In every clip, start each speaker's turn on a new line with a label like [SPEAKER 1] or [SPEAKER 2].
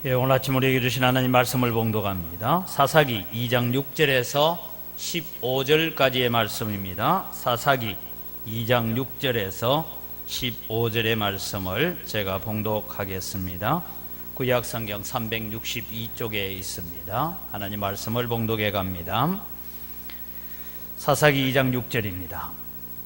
[SPEAKER 1] 오늘 아침 우리에게 주신 하나님 말씀을 봉독합니다. 사사기 2장 6절에서 15절까지의 말씀입니다. 사사기 2장 6절에서 15절의 말씀을 제가 봉독하겠습니다. 구약 성경 362쪽에 있습니다. 하나님 말씀을 봉독해 갑니다. 사사기 2장 6절입니다.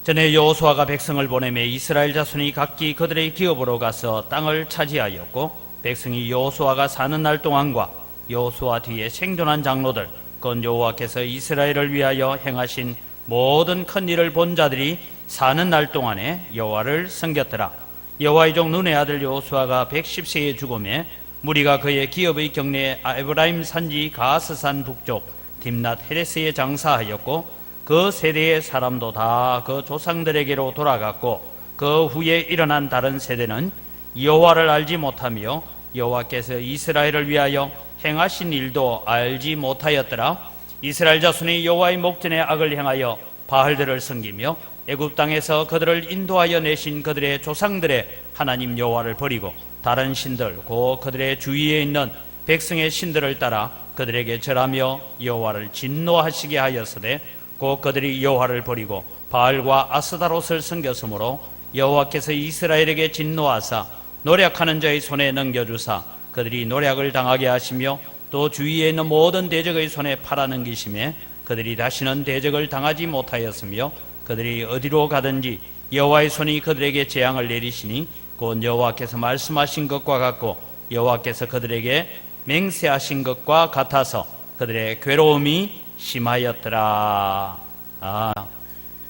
[SPEAKER 1] 전에 여호수아가 백성을 보내매 이스라엘 자손이 각기 그들의 기업으로 가서 땅을 차지하였고, 백성이 여호수아가 사는 날 동안과 여호수아 뒤에 생존한 장로들 곧 여호와께서 이스라엘을 위하여 행하신 모든 큰 일을 본 자들이 사는 날 동안에 여호와를 섬겼더라. 여호와의 종 눈의 아들 여호수아가 110세에 죽음에 무리가 그의 기업의 경내에 에브라임 산지 가스산 북쪽 딥낫 헤레스에 장사하였고, 그 세대의 사람도 다 그 조상들에게로 돌아갔고, 그 후에 일어난 다른 세대는 여호와를 알지 못하며 여호와께서 이스라엘을 위하여 행하신 일도 알지 못하였더라. 이스라엘 자손이 여호와의 목전에 악을 행하여 바알들을 섬기며 애굽 땅에서 그들을 인도하여 내신 그들의 조상들의 하나님 여호와를 버리고 다른 신들 곧 그들의 주위에 있는 백성의 신들을 따라 그들에게 절하며 여호와를 진노하시게 하였으되, 곧 그들이 여호와를 버리고 바알과 아스다롯을 섬겼으므로 여호와께서 이스라엘에게 진노하사 노략하는 자의 손에 넘겨주사 그들이 노략을 당하게 하시며, 또 주위에 있는 모든 대적의 손에 팔아넘기심에 그들이 다시는 대적을 당하지 못하였으며, 그들이 어디로 가든지 여호와의 손이 그들에게 재앙을 내리시니 곧 여호와께서 말씀하신 것과 같고 여호와께서 그들에게 맹세하신 것과 같아서 그들의 괴로움이 심하였더라.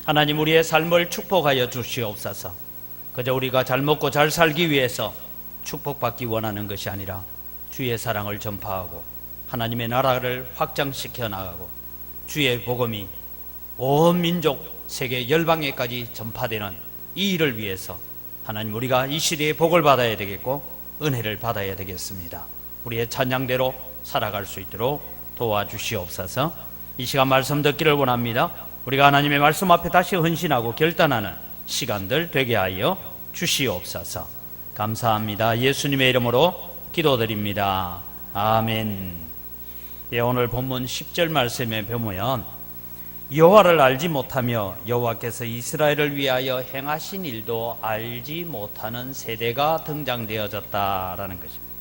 [SPEAKER 1] 하나님, 우리의 삶을 축복하여 주시옵소서. 그저 우리가 잘 먹고 잘 살기 위해서 축복받기 원하는 것이 아니라 주의 사랑을 전파하고 하나님의 나라를 확장시켜 나가고 주의 복음이 온 민족 세계 열방에까지 전파되는 이 일을 위해서 하나님, 우리가 이 시대에 복을 받아야 되겠고 은혜를 받아야 되겠습니다. 우리의 찬양대로 살아갈 수 있도록 도와주시옵소서. 이 시간 말씀 듣기를 원합니다. 우리가 하나님의 말씀 앞에 다시 헌신하고 결단하는 시간들 되게 하여 주시옵소서. 감사합니다. 예수님의 이름으로 기도드립니다. 아멘. 오늘 본문 10절 말씀에 보면 여호와를 알지 못하며 여호와께서 이스라엘을 위하여 행하신 일도 알지 못하는 세대가 등장되어졌다라는 것입니다.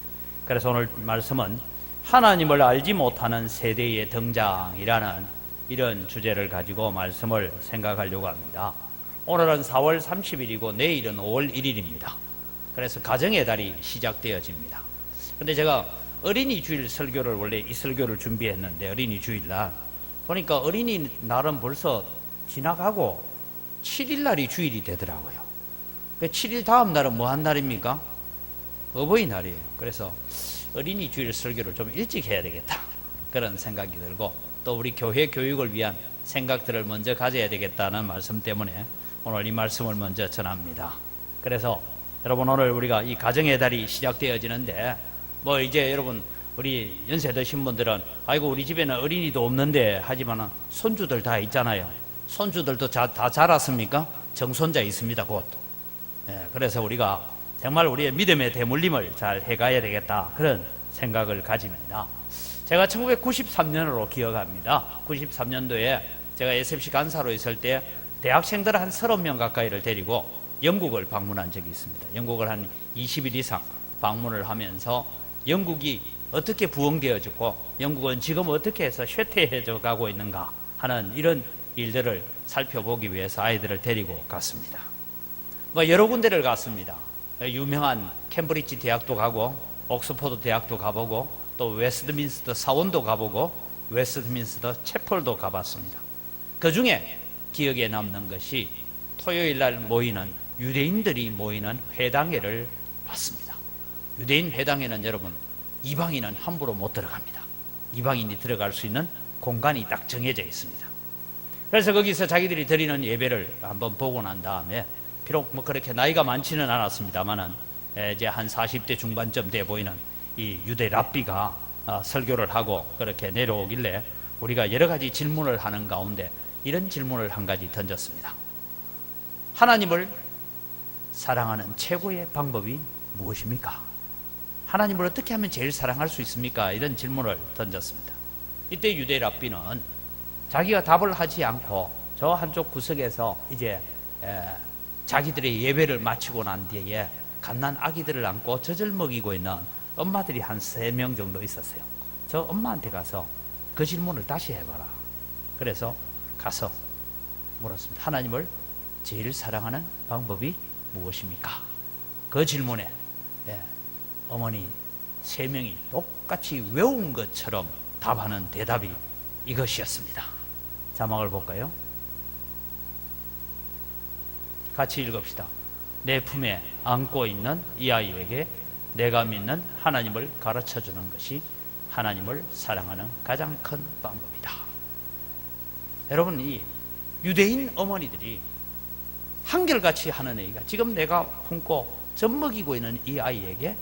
[SPEAKER 1] 그래서 오늘 말씀은 하나님을 알지 못하는 세대의 등장이라는 이런 주제를 가지고 말씀을 생각하려고 합니다. 오늘은 4월 30일이고 내일은 5월 1일입니다. 그래서 가정의 달이 시작되어집니다. 근데 제가 어린이 주일 설교를 원래 이 설교를 준비했는데 어린이 주일날 보니까 어린이날은 벌써 지나가고 7일날이 주일이 되더라고요. 7일 다음 날은 뭐 한 날입니까? 어버이날이에요. 그래서 어린이 주일 설교를 좀 일찍 해야 되겠다 그런 생각이 들고, 또 우리 교회 교육을 위한 생각들을 먼저 가져야 되겠다는 말씀 때문에 오늘 이 말씀을 먼저 전합니다. 그래서 여러분, 오늘 우리가 이 가정의 달이 시작되어지는데 뭐 이제 여러분 우리 연세 드신 분들은 아이고 우리 집에는 어린이도 없는데 하지만 손주들 다 있잖아요. 손주들도 다 자랐습니까? 정손자 있습니다 곧. 그래서 우리가 정말 우리의 믿음의 대물림을 잘 해가야 되겠다 그런 생각을 가집니다. 제가 1993년으로 기억합니다. 93년도에 제가 SFC 간사로 있을 때 대학생들 한 30명 가까이를 데리고 영국을 방문한 적이 있습니다. 영국을 한 20일 이상 방문을 하면서 영국이 어떻게 부흥되어지고 영국은 지금 어떻게 해서 쇠퇴해져 가고 있는가 하는 이런 일들을 살펴보기 위해서 아이들을 데리고 갔습니다. 여러 군데를 갔습니다. 유명한 캠브리지 대학도 가고 옥스퍼드 대학도 가보고 또 웨스트민스터 사원도 가보고 웨스트민스터 채플도 가봤습니다. 그 중에 기억에 남는 것이 토요일날 모이는 유대인들이 모이는 회당회를 봤습니다. 유대인 회당회는 여러분 이방인은 함부로 못 들어갑니다. 이방인이 들어갈 수 있는 공간이 딱 정해져 있습니다. 그래서 거기서 자기들이 드리는 예배를 한번 보고 난 다음에 비록 뭐 그렇게 나이가 많지는 않았습니다만은 이제 한 40대 중반쯤 돼 보이는 이 유대 랍비가 설교를 하고 그렇게 내려오길래 우리가 여러 가지 질문을 하는 가운데 이런 질문을 한 가지 던졌습니다. 하나님을 사랑하는 최고의 방법이 무엇입니까? 하나님을 어떻게 하면 제일 사랑할 수 있습니까? 이런 질문을 던졌습니다. 이때 유대 랍비는 자기가 답을 하지 않고 저 한쪽 구석에서 이제 자기들의 예배를 마치고 난 뒤에 갓난 아기들을 안고 젖을 먹이고 있는 엄마들이 한 3명 정도 있었어요. 저 엄마한테 가서 그 질문을 다시 해봐라. 그래서 가서 물었습니다. 하나님을 제일 사랑하는 방법이 무엇입니까? 그 질문에 어머니 3명이 똑같이 외운 것처럼 답하는 대답이 이것이었습니다. 자막을 볼까요? 같이 읽읍시다. 내 품에 안고 있는 이 아이에게 내가 믿는 하나님을 가르쳐 주는 것이 하나님을 사랑하는 가장 큰 방법이다. 여러분, 이 유대인 어머니들이 한결같이 하는 얘기가 지금 내가 품고 젖먹이고 있는 이 아이에게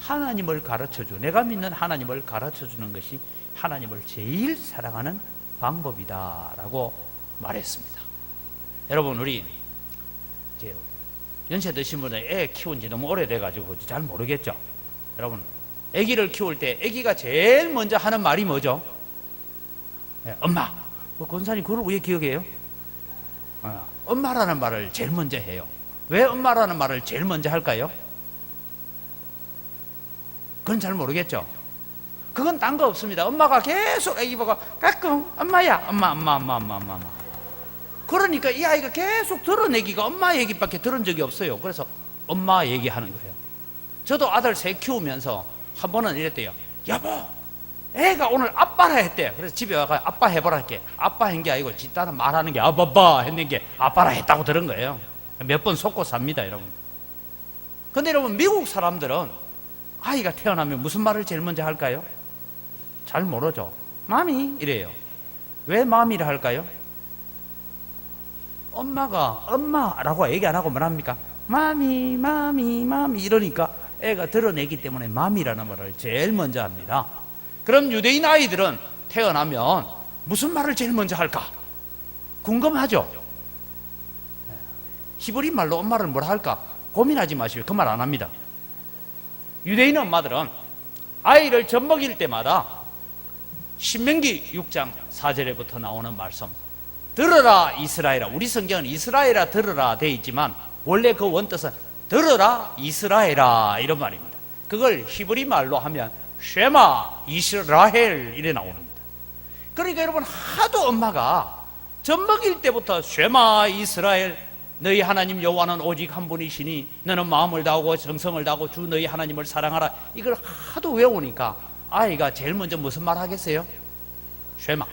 [SPEAKER 1] 하나님을 가르쳐줘, 내가 믿는 하나님을 가르쳐주는 것이 하나님을 제일 사랑하는 방법이다 라고 말했습니다. 여러분, 우리 연세 드신 분은 애 키운 지 너무 오래돼가지고 잘 모르겠죠. 여러분, 애기를 키울 때 애기가 제일 먼저 하는 말이 뭐죠? 엄마. 권사님 그걸 왜 기억해요? 엄마라는 말을 제일 먼저 해요. 왜 엄마라는 말을 제일 먼저 할까요? 그건 잘 모르겠죠. 그건 딴 거 없습니다. 엄마가 계속 애기 보고 가끔 엄마야, 엄마. 그러니까 이 아이가 계속 들은 얘기가 엄마 얘기밖에 들은 적이 없어요. 그래서 엄마 얘기하는 거예요. 저도 아들 셋 키우면서 한 번은 이랬대요. 여보, 애가 오늘 아빠라 했대. 그래서 집에 와서 아빠 해보라 할게. 아빠 한 게 아니고 집단은 말하는 게 아빠빠 했는 게 아빠라 했다고 들은 거예요. 몇 번 속고 삽니다, 여러분. 근데 여러분, 미국 사람들은 아이가 태어나면 무슨 말을 제일 먼저 할까요? 잘 모르죠. 마미 이래요. 왜 마미를 할까요? 엄마가 엄마라고 얘기 안 하고 뭐랍니까? 마미 이러니까 애가 드러내기 때문에 마미라는 말을 제일 먼저 합니다. 그럼 유대인 아이들은 태어나면 무슨 말을 제일 먼저 할까? 궁금하죠? 히브리 말로 엄마를 뭐라 할까? 고민하지 마시고 그 말 안 합니다. 유대인 엄마들은 아이를 젖먹일 때마다 신명기 6장 4절에부터 나오는 말씀, 들어라 이스라엘아. 우리 성경은 이스라엘아 들어라 돼 있지만 원래 그 원뜻은 들어라 이스라엘아 이런 말입니다. 그걸 히브리 말로 하면 쉐마 이스라엘 이래 나오는겁니다. 그러니까 여러분, 하도 엄마가 젖먹일 때부터 쉐마 이스라엘, 너희 하나님 여호와는 오직 한 분이시니 너는 마음을 다하고 정성을 다하고 주 너희 하나님을 사랑하라, 이걸 하도 외우니까 아이가 제일 먼저 무슨 말 하겠어요? 쉐마.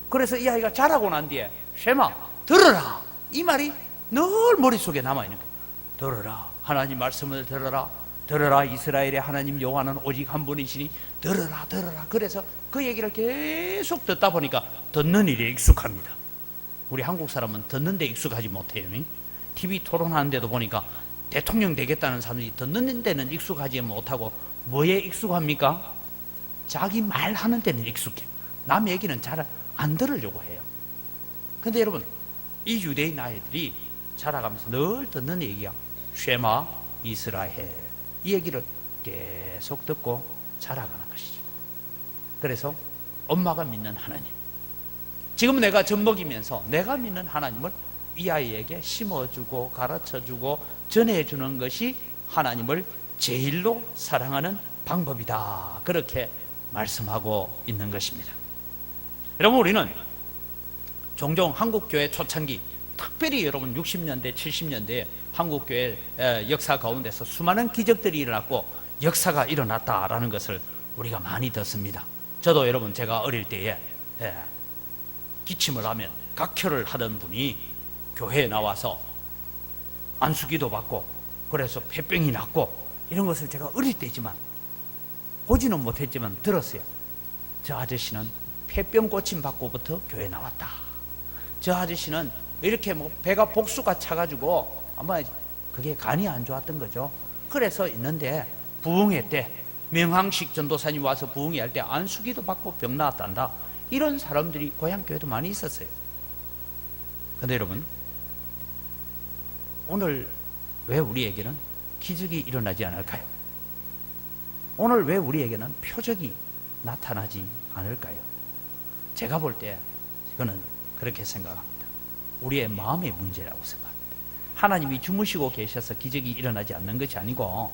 [SPEAKER 1] 그래서 이 아이가 자라고 난 뒤에 쉐마, 들어라, 이 말이 늘 머릿속에 남아있는 거예요. 들어라, 하나님 말씀을 들어라, 들어라 이스라엘의 하나님 여호와는 오직 한 분이시니 들어라. 그래서 그 얘기를 계속 듣다 보니까 듣는 일에 익숙합니다. 우리 한국 사람은 듣는 데 익숙하지 못해요. TV 토론하는데도 보니까 대통령 되겠다는 사람들이 듣는 데는 익숙하지 못하고 뭐에 익숙합니까? 자기 말하는 데는 익숙해요. 남 얘기는 잘 안 들으려고 해요. 근데 여러분, 이 유대인 아이들이 자라가면서 늘 듣는 얘기야. 쉐마 이스라엘, 이 얘기를 계속 듣고 자라가는 것이죠. 그래서 엄마가 믿는 하나님, 지금 내가 젖먹이면서 내가 믿는 하나님을 이 아이에게 심어주고 가르쳐주고 전해주는 것이 하나님을 제일로 사랑하는 방법이다, 그렇게 말씀하고 있는 것입니다. 여러분, 우리는 종종 한국교회 초창기, 특별히 여러분 60년대 70년대에 한국교회 역사 가운데서 수많은 기적들이 일어났고 역사가 일어났다라는 것을 우리가 많이 듣습니다. 저도 여러분, 제가 어릴 때에 기침을 하면 각혈을 하던 분이 교회에 나와서 안수기도 받고 그래서 폐병이 났고, 이런 것을 제가 어릴 때지만 보지는 못했지만 들었어요. 저 아저씨는 폐병 고침 받고부터 교회에 나왔다. 저 아저씨는 이렇게 배가 복수가 차가지고 아마 그게 간이 안 좋았던 거죠. 그래서 있는데 부흥회 때 명항식 전도사님 와서 부흥회 할 때 안수기도 받고 병 나았단다. 이런 사람들이 고향교회도 많이 있었어요. 근데 여러분, 오늘 왜 우리에게는 기적이 일어나지 않을까요? 오늘 왜 우리에게는 표적이 나타나지 않을까요? 제가 볼 때 이거는 그렇게 생각합니다. 우리의 마음의 문제라고 생각합니다. 하나님이 주무시고 계셔서 기적이 일어나지 않는 것이 아니고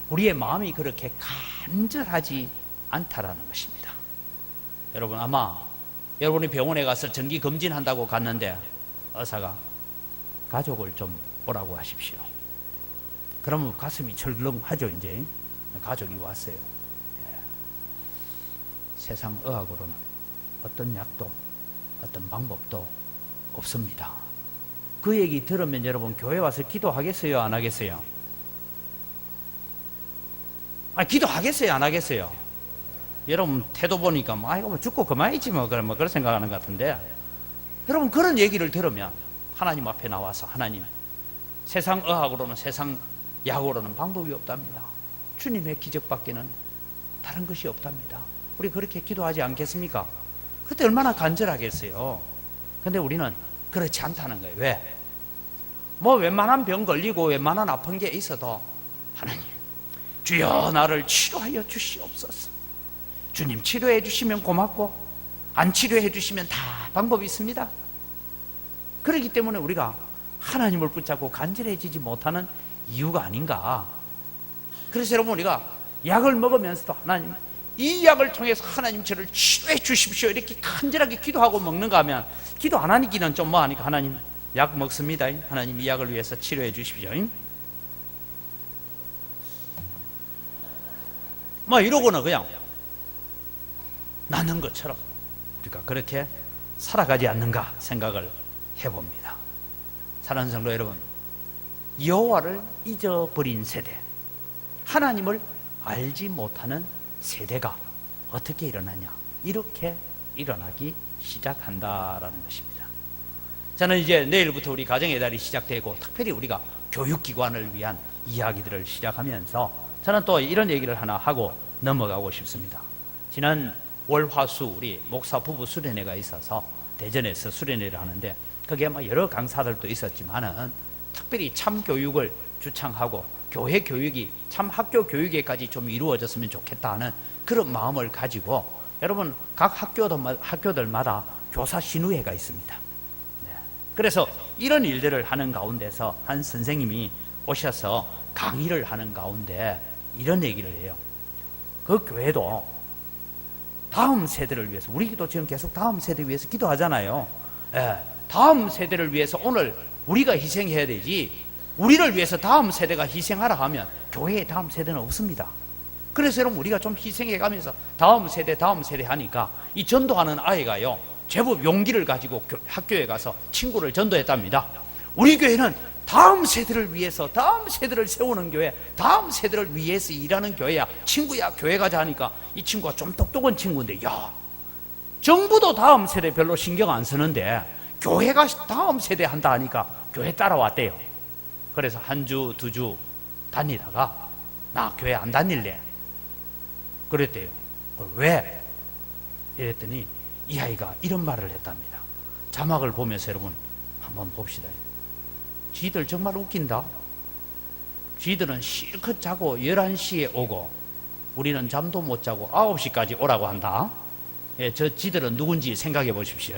[SPEAKER 1] 우리의 마음이 그렇게 간절하지 않다라는 것입니다. 여러분, 아마 여러분이 병원에 가서 정기 검진한다고 갔는데 의사가 가족을 좀 오라고 하십시오. 그러면 가슴이 철렁하죠. 이제 가족이 왔어요. 세상 의학으로는 어떤 약도 어떤 방법도 없습니다. 그 얘기 들으면 여러분 교회 와서 기도하겠어요? 안 하겠어요? 기도하겠어요? 안 하겠어요? 여러분 태도 보니까 이거 뭐 죽고 그만이지 그런 생각하는 것 같은데, 여러분 그런 얘기를 들으면 하나님 앞에 나와서 하나님, 세상 의학으로는 세상 약으로는 방법이 없답니다. 주님의 기적밖에는 다른 것이 없답니다. 우리 그렇게 기도하지 않겠습니까? 그때 얼마나 간절하겠어요. 근데 우리는 그렇지 않다는 거예요. 왜? 웬만한 병 걸리고 웬만한 아픈 게 있어도 하나님, 주여 나를 치료하여 주시옵소서. 주님 치료해 주시면 고맙고 안 치료해 주시면 다 방법이 있습니다. 그렇기 때문에 우리가 하나님을 붙잡고 간절해지지 못하는 이유가 아닌가. 그래서 여러분, 우리가 약을 먹으면서도 하나님, 이 약을 통해서 하나님 저를 치료해 주십시오 이렇게 간절하게 기도하고 먹는가 하면, 기도 안 하기는 좀 하니까 하나님 약 먹습니다, 하나님 이 약을 위해서 치료해 주십시오 이러고는 그냥 나는 것처럼 우리가 그렇게 살아가지 않는가 생각을 해봅니다. 사랑하는 성도 여러분, 여호와를 잊어버린 세대, 하나님을 알지 못하는 세대가 어떻게 일어나냐? 이렇게 일어나기 시작한다라는 것입니다. 저는 이제 내일부터 우리 가정의 달이 시작되고 특별히 우리가 교육기관을 위한 이야기들을 시작하면서 저는 또 이런 얘기를 하나 하고 넘어가고 싶습니다. 지난 월화수 우리 목사 부부 수련회가 있어서 대전에서 수련회를 하는데, 거기에 여러 강사들도 있었지만은 특별히 참교육을 주창하고 교회 교육이 참 학교 교육에까지 좀 이루어졌으면 좋겠다 하는 그런 마음을 가지고, 여러분 각 학교들마다 교사 신우회가 있습니다. 그래서 이런 일들을 하는 가운데서 한 선생님이 오셔서 강의를 하는 가운데 이런 얘기를 해요. 그 교회도 다음 세대를 위해서, 우리도 지금 계속 다음 세대를 위해서 기도하잖아요. 다음 세대를 위해서 오늘 우리가 희생해야 되지, 우리를 위해서 다음 세대가 희생하라 하면 교회에 다음 세대는 없습니다. 그래서 여러분 우리가 좀 희생해가면서 다음 세대 하니까 이 전도하는 아이가요 제법 용기를 가지고 학교에 가서 친구를 전도했답니다. 우리 교회는 다음 세대를 위해서, 다음 세대를 세우는 교회, 다음 세대를 위해서 일하는 교회야, 친구야 교회 가자 하니까 이 친구가 좀 똑똑한 친구인데, 야, 정부도 다음 세대 별로 신경 안 쓰는데 교회가 다음 세대 한다 하니까 교회 따라왔대요. 그래서 한 주, 두 주 다니다가 나 교회 안 다닐래 그랬대요. 왜? 이랬더니 이 아이가 이런 말을 했답니다. 자막을 보면서 여러분 한번 봅시다. 지들 정말 웃긴다. 지들은 실컷 자고 11시에 오고 우리는 잠도 못 자고 9시까지 오라고 한다. 저 지들은 누군지 생각해 보십시오.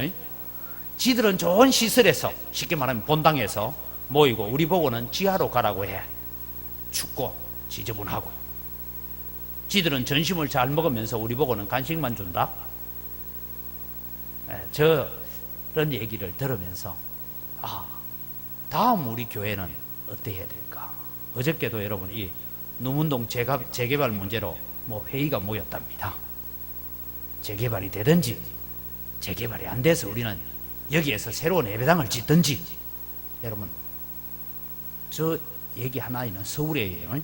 [SPEAKER 1] 지들은 좋은 시설에서, 쉽게 말하면 본당에서 모이고 우리 보고는 지하로 가라고 해. 춥고 지저분하고. 지들은 점심을 잘 먹으면서 우리 보고는 간식만 준다. 저런 얘기를 들으면서 다음 우리 교회는 어떻게 해야 될까? 어저께도 여러분 이 누문동 재개발 문제로 회의가 모였답니다. 재개발이 되든지 재개발이 안 돼서 우리는 여기에서 새로운 예배당을 짓든지. 여러분 저 얘기 하나에는 서울이에요.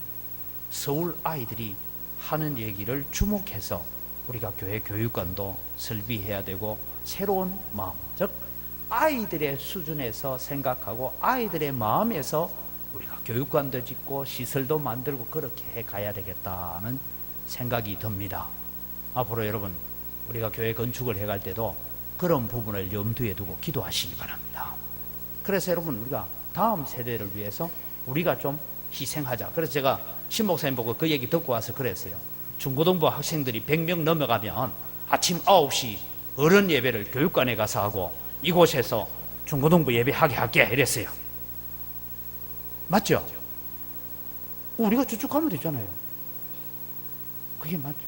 [SPEAKER 1] 서울 아이들이 하는 얘기를 주목해서 우리가 교회 교육관도 설비해야 되고, 새로운 마음, 즉 아이들의 수준에서 생각하고 아이들의 마음에서 우리가 교육관도 짓고 시설도 만들고 그렇게 해 가야 되겠다는 생각이 듭니다. 앞으로 여러분 우리가 교회 건축을 해갈 때도 그런 부분을 염두에 두고 기도하시기 바랍니다. 그래서 여러분 우리가 다음 세대를 위해서 우리가 좀 희생하자. 그래서 제가 신 목사님 보고 그 얘기 듣고 와서 그랬어요. 중고등부 학생들이 100명 넘어가면 아침 9시 어른 예배를 교육관에 가서 하고 이곳에서 중고등부 예배하게 할게 이랬어요. 맞죠? 우리가 쭉쭉 가면 되잖아요. 그게 맞죠.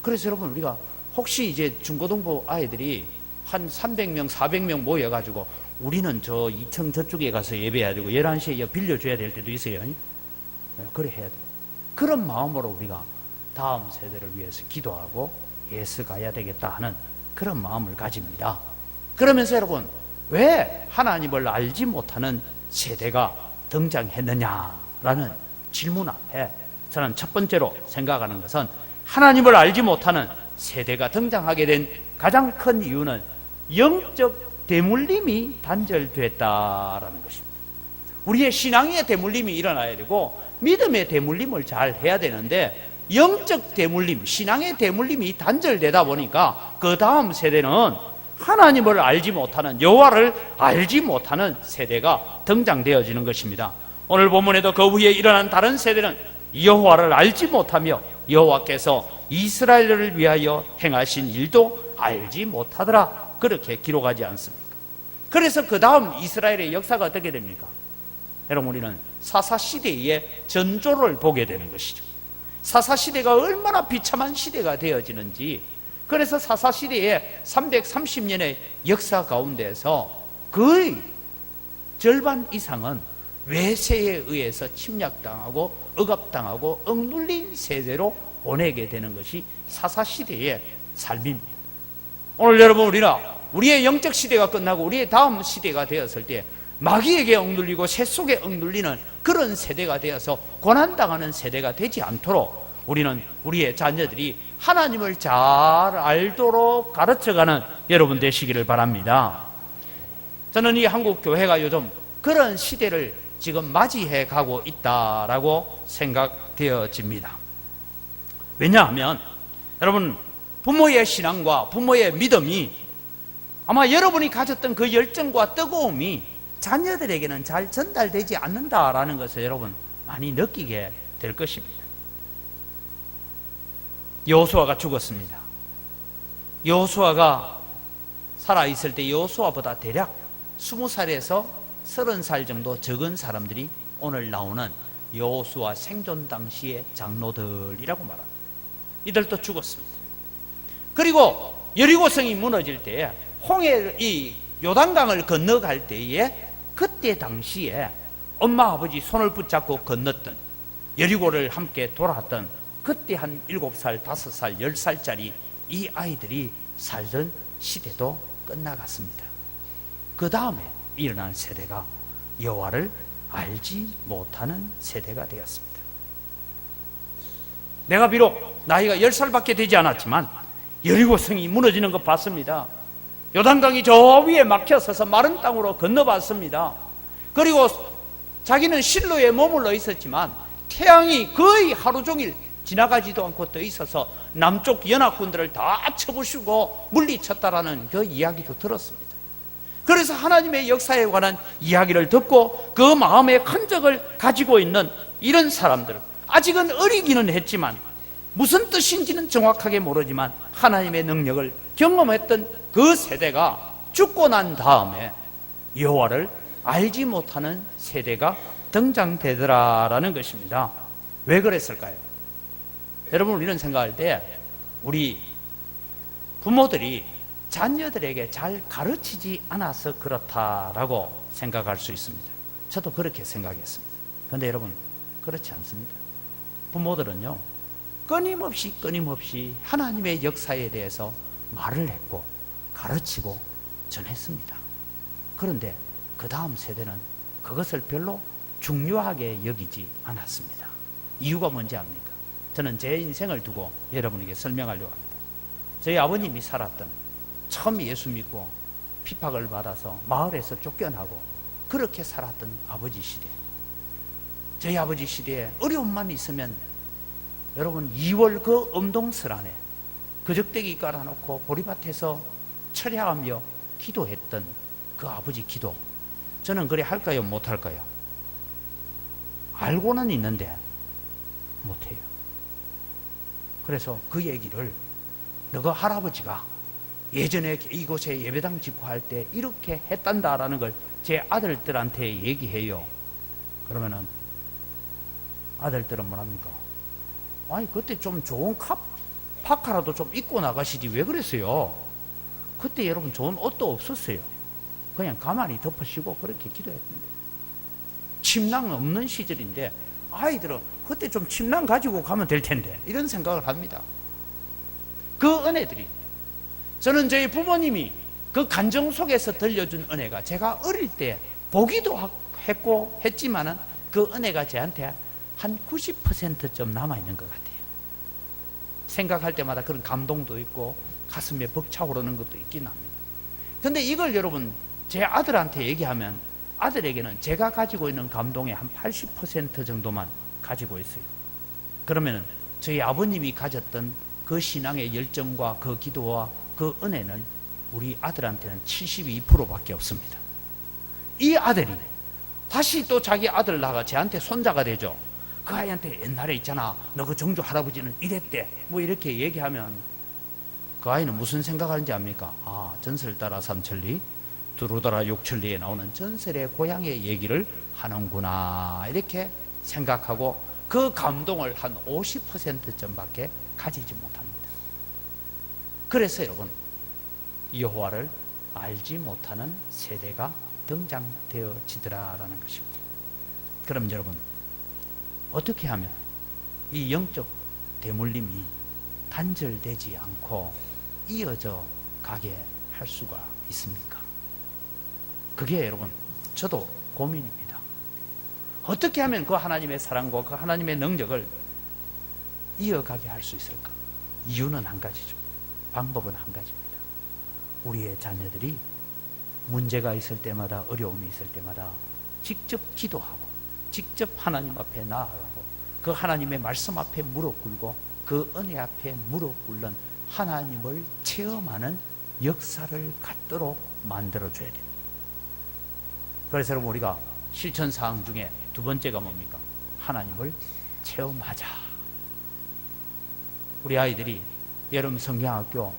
[SPEAKER 1] 그래서 여러분, 우리가 혹시 이제 중고등부 아이들이 한 300명, 400명 모여가지고 우리는 저 2층 저쪽에 가서 예배해야 되고 11시에 빌려줘야 될 때도 있어요. 그래 해야 돼요. 그런 마음으로 우리가 다음 세대를 위해서 기도하고 예수 가야 되겠다 하는 그런 마음을 가집니다. 그러면서 여러분, 왜 하나님을 알지 못하는 세대가 등장했느냐라는 질문 앞에 저는 첫 번째로 생각하는 것은 하나님을 알지 못하는 세대가 등장하게 된 가장 큰 이유는 영적 대물림이 단절됐다라는 것입니다. 우리의 신앙의 대물림이 일어나야 되고 믿음의 대물림을 잘 해야 되는데 영적 대물림, 신앙의 대물림이 단절되다 보니까 그 다음 세대는 하나님을 알지 못하는, 여호와를 알지 못하는 세대가 등장되어지는 것입니다. 오늘 본문에도 그 후에 일어난 다른 세대는 여호와를 알지 못하며 여호와께서 이스라엘을 위하여 행하신 일도 알지 못하더라, 그렇게 기록하지 않습니까? 그래서 그 다음 이스라엘의 역사가 어떻게 됩니까? 여러분, 우리는 사사시대의 전조를 보게 되는 것이죠. 사사시대가 얼마나 비참한 시대가 되어지는지, 그래서 사사시대의 330년의 역사 가운데서 거의 절반 이상은 외세에 의해서 침략당하고 억압당하고 억눌린 세대로 보내게 되는 것이 사사시대의 삶입니다. 오늘 여러분, 우리의 영적 시대가 끝나고 우리의 다음 시대가 되었을 때 마귀에게 억눌리고 세 속에 억눌리는 그런 세대가 되어서 고난당하는 세대가 되지 않도록 우리는 우리의 자녀들이 하나님을 잘 알도록 가르쳐가는 여러분 되시기를 바랍니다. 저는 이 한국 교회가 요즘 그런 시대를 지금 맞이해 가고 있다라고 생각되어집니다. 왜냐하면 여러분, 부모의 신앙과 부모의 믿음이 아마 여러분이 가졌던 그 열정과 뜨거움이 자녀들에게는 잘 전달되지 않는다라는 것을 여러분 많이 느끼게 될 것입니다. 여호수아가 죽었습니다. 여호수아가 살아있을 때 여호수아보다 대략 20살에서 30살 정도 적은 사람들이 오늘 나오는 여호수아 생존 당시의 장로들이라고 말합니다. 이들도 죽었습니다. 그리고 여리고성이 무너질 때에 이 요단강을 건너갈 때에 그때 당시에 엄마 아버지 손을 붙잡고 건넜던, 여리고를 함께 돌았던 그때 한 7살, 5살, 10살짜리 이 아이들이 살던 시대도 끝나갔습니다. 그 다음에 일어난 세대가 여호와를 알지 못하는 세대가 되었습니다. 내가 비록 나이가 10살밖에 되지 않았지만 여리고성이 무너지는 것 봤습니다. 요단강이 저 위에 막혀서서 마른 땅으로 건너봤습니다. 그리고 자기는 실로에 머물러 있었지만 태양이 거의 하루 종일 지나가지도 않고 떠 있어서 남쪽 연합군들을 다 쳐부수고 물리쳤다라는 그 이야기도 들었습니다. 그래서 하나님의 역사에 관한 이야기를 듣고 그 마음의 흔적을 가지고 있는 이런 사람들, 아직은 어리기는 했지만 무슨 뜻인지는 정확하게 모르지만 하나님의 능력을 경험했던 그 세대가 죽고 난 다음에 여호와를 알지 못하는 세대가 등장되더라라는 것입니다. 왜 그랬을까요? 여러분, 우리는 생각할 때 우리 부모들이 자녀들에게 잘 가르치지 않아서 그렇다라고 생각할 수 있습니다. 저도 그렇게 생각했습니다. 그런데 여러분, 그렇지 않습니다. 부모들은요, 끊임없이 하나님의 역사에 대해서 말을 했고 가르치고 전했습니다. 그런데 그 다음 세대는 그것을 별로 중요하게 여기지 않았습니다. 이유가 뭔지 압니까? 저는 제 인생을 두고 여러분에게 설명하려고 합니다. 저희 아버님이 살았던, 처음 예수 믿고 핍박을 받아서 마을에서 쫓겨나고 그렇게 살았던 아버지 시대, 저희 아버지 시대에 어려움만 있으면 여러분 2월 그 엄동설 안에 그적대기 깔아놓고 보리밭에서 철야하며 기도했던 그 아버지 기도, 저는 그래 할까요? 못할까요? 알고는 있는데 못해요.
[SPEAKER 2] 그래서 그 얘기를 너가 할아버지가 예전에 이곳에 예배당 짓고 할 때 이렇게 했단다라는 걸 제 아들들한테 얘기해요. 그러면은 아들들은 뭐랍니까? 아니 그때 좀 좋은 파카라도 좀 입고 나가시지 왜 그랬어요? 그때 여러분 좋은 옷도 없었어요. 그냥 가만히 덮으시고 그렇게 기도했는데, 침낭 없는 시절인데 아이들은 그때 좀 침낭 가지고 가면 될 텐데 이런 생각을 합니다. 그 은혜들이, 저는 저희 부모님이 그 간정 속에서 들려준 은혜가 제가 어릴 때 보기도 했고 했지만은 그 은혜가 저한테 한 90%쯤 남아있는 것 같아요. 생각할 때마다 그런 감동도 있고 가슴에 벅차오르는 것도 있긴 합니다. 근데 이걸 여러분 제 아들한테 얘기하면 아들에게는 제가 가지고 있는 감동의 한 80% 정도만 가지고 있어요. 그러면은 저희 아버님이 가졌던 그 신앙의 열정과 그 기도와 그 은혜는 우리 아들한테는 72%밖에 없습니다. 이 아들이 다시 또 자기 아들 낳아가 저한테 손자가 되죠. 그 아이한테 옛날에 있잖아, 너 그 정조 할아버지는 이랬대, 뭐 이렇게 얘기하면 그 아이는 무슨 생각하는지 압니까? 아, 전설 따라 삼천리, 두루 따라 육천리에 나오는 전설의 고향의 얘기를 하는구나, 이렇게 생각하고 그 감동을 한 50%쯤밖에 가지지 못합니다. 그래서 여러분, 여호와를 알지 못하는 세대가 등장되어지더라라는 것입니다. 그럼 여러분, 어떻게 하면 이 영적 대물림이 단절되지 않고 이어져 가게 할 수가 있습니까? 그게 여러분, 저도 고민입니다. 어떻게 하면 그 하나님의 사랑과 그 하나님의 능력을 이어가게 할 수 있을까? 이유는 한 가지죠. 방법은 한 가지입니다. 우리의 자녀들이 문제가 있을 때마다, 어려움이 있을 때마다 직접 기도하고 직접 하나님 앞에 나아가고 그 하나님의 말씀 앞에 무릎 꿇고 그 은혜 앞에 무릎 꿇는 하나님을 체험하는 역사를 갖도록 만들어줘야 됩니다. 그래서 여러분, 우리가 실천사항 중에 두 번째가 뭡니까? 하나님을 체험하자. 우리 아이들이 여름 성경학교,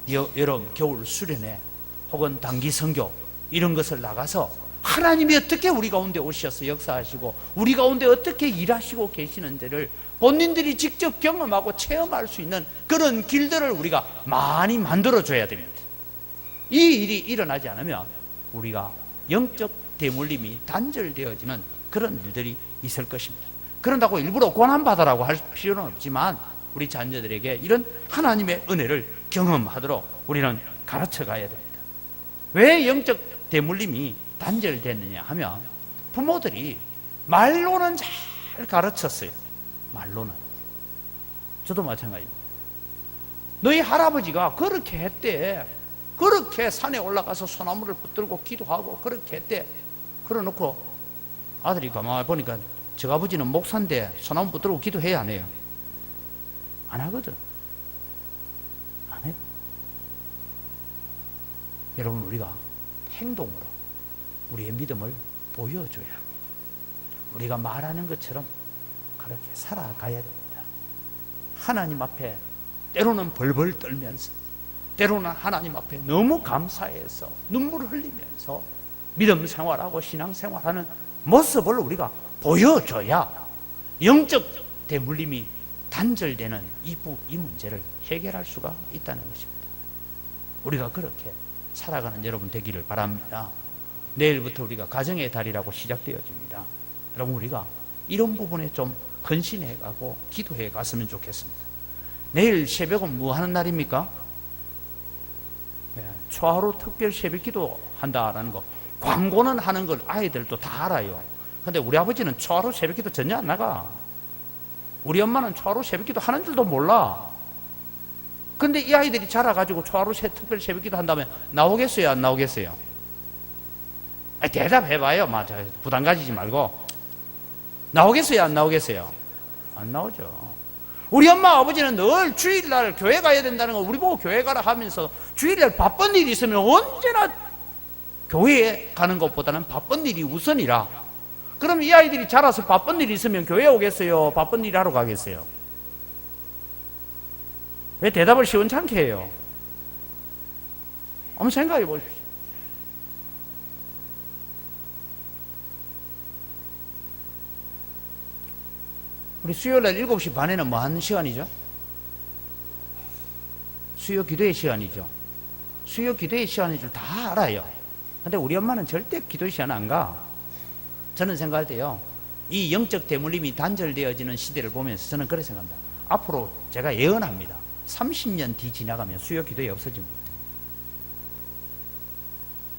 [SPEAKER 2] 여름 겨울 수련회 혹은 단기 선교 이런 것을 나가서 하나님이 어떻게 우리 가운데 오셔서 역사하시고 우리 가운데 어떻게 일하시고 계시는지를 본인들이 직접 경험하고 체험할 수 있는 그런 길들을 우리가 많이 만들어줘야 됩니다. 이 일이 일어나지 않으면 우리가 영적 대물림이 단절되어지는 그런 일들이 있을 것입니다. 그런다고 일부러 고난받으라고 할 필요는 없지만 우리 자녀들에게 이런 하나님의 은혜를 경험하도록 우리는 가르쳐 가야 됩니다. 왜 영적 대물림이 단절됐느냐 하면 부모들이 말로는 잘 가르쳤어요. 말로는. 저도 마찬가지입니다. 너희 할아버지가 그렇게 했대. 그렇게 산에 올라가서 소나무를 붙들고 기도하고 그렇게 했대. 그래놓고 아들이 가만히 보니까 저 아버지는 목사인데 소나무 붙들고 기도해야 안 해요? 안 하거든. 안 해. 여러분, 우리가 행동으로 우리의 믿음을 보여줘야 합니다. 우리가 말하는 것처럼 그렇게 살아가야 됩니다. 하나님 앞에 때로는 벌벌 떨면서, 때로는 하나님 앞에 너무 감사해서 눈물을 흘리면서 믿음 생활하고 신앙 생활하는 모습을 우리가 보여줘야 영적 대물림이 단절되는 이 문제를 해결할 수가 있다는 것입니다. 우리가 그렇게 살아가는 여러분 되기를 바랍니다. 내일부터 우리가 가정의 달이라고 시작되어집니다. 여러분, 우리가 이런 부분에 좀 헌신해 가고 기도해 갔으면 좋겠습니다. 내일 새벽은 뭐 하는 날입니까? 초하루 특별 새벽기도 한다라는 거, 광고는 하는 걸 아이들도 다 알아요. 근데 우리 아버지는 초하루 새벽기도 전혀 안 나가. 우리 엄마는 초하루 새벽기도 하는 줄도 몰라. 근데 이 아이들이 자라가지고 초하루 특별 새벽기도 한다면 나오겠어요, 안 나오겠어요? 대답해봐요. 맞아, 부담 가지지 말고. 나오겠어요, 안 나오겠어요? 안 나오죠. 우리 엄마 아버지는 늘 주일날 교회 가야 된다는 거 우리 보고 교회 가라 하면서 주일날 바쁜 일이 있으면 언제나 교회에 가는 것보다는 바쁜 일이 우선이라. 그럼 이 아이들이 자라서 바쁜 일이 있으면 교회 오겠어요? 바쁜 일 하러 가겠어요? 왜 대답을 시원찮게 해요? 한번 생각해 보십시오. 우리 수요일날 7시 반에는 뭐 하는 시간이죠? 수요 기도의 시간이죠. 수요 기도의 시간인 줄 다 알아요. 근데 우리 엄마는 절대 기도 시간 안 가. 저는 생각할 때요, 이 영적 대물림이 단절되어지는 시대를 보면서 저는 그렇게 생각합니다. 앞으로 제가 예언합니다. 30년 뒤 지나가면 수요 기도에 없어집니다.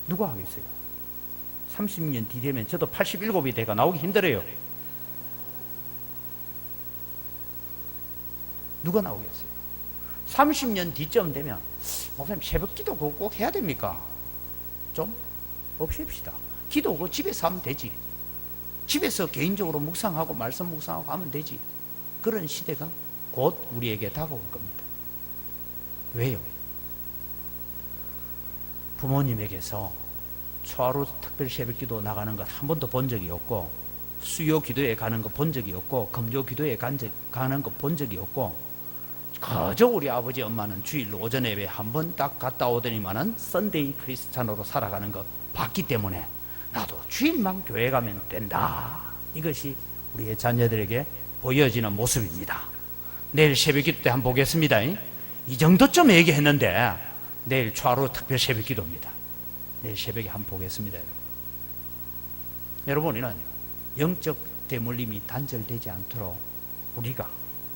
[SPEAKER 2] 누가 하겠어요? 30년 뒤 되면 저도 87이 돼가 나오기 힘들어요. 누가 나오겠어요? 30년 뒤쯤 되면 목사님 새벽 기도 그거 꼭 해야 됩니까? 좀 없앱시다. 기도 그거 집에서 하면 되지. 집에서 개인적으로 묵상하고 말씀 묵상하고 하면 되지. 그런 시대가 곧 우리에게 다가올 겁니다. 왜요? 부모님에게서 초하루 특별 새벽 기도 나가는 것 한 번도 본 적이 없고, 수요 기도에 가는 거 본 적이 없고, 금요 기도에 가는 거 본 적이 없고, 그저 우리 아버지 엄마는 주일 오전 예배 한 번 딱 갔다 오더니만은 썬데이 크리스찬으로 살아가는 거 봤기 때문에 나도 주일만 교회 가면 된다. 이것이 우리의 자녀들에게 보여지는 모습입니다. 내일 새벽 기도 때 한번 보겠습니다. 이 정도쯤 얘기했는데 내일 초하루 특별 새벽 기도입니다. 내일 새벽에 한번 보겠습니다. 여러분, 우리는 영적 대물림이 단절되지 않도록 우리가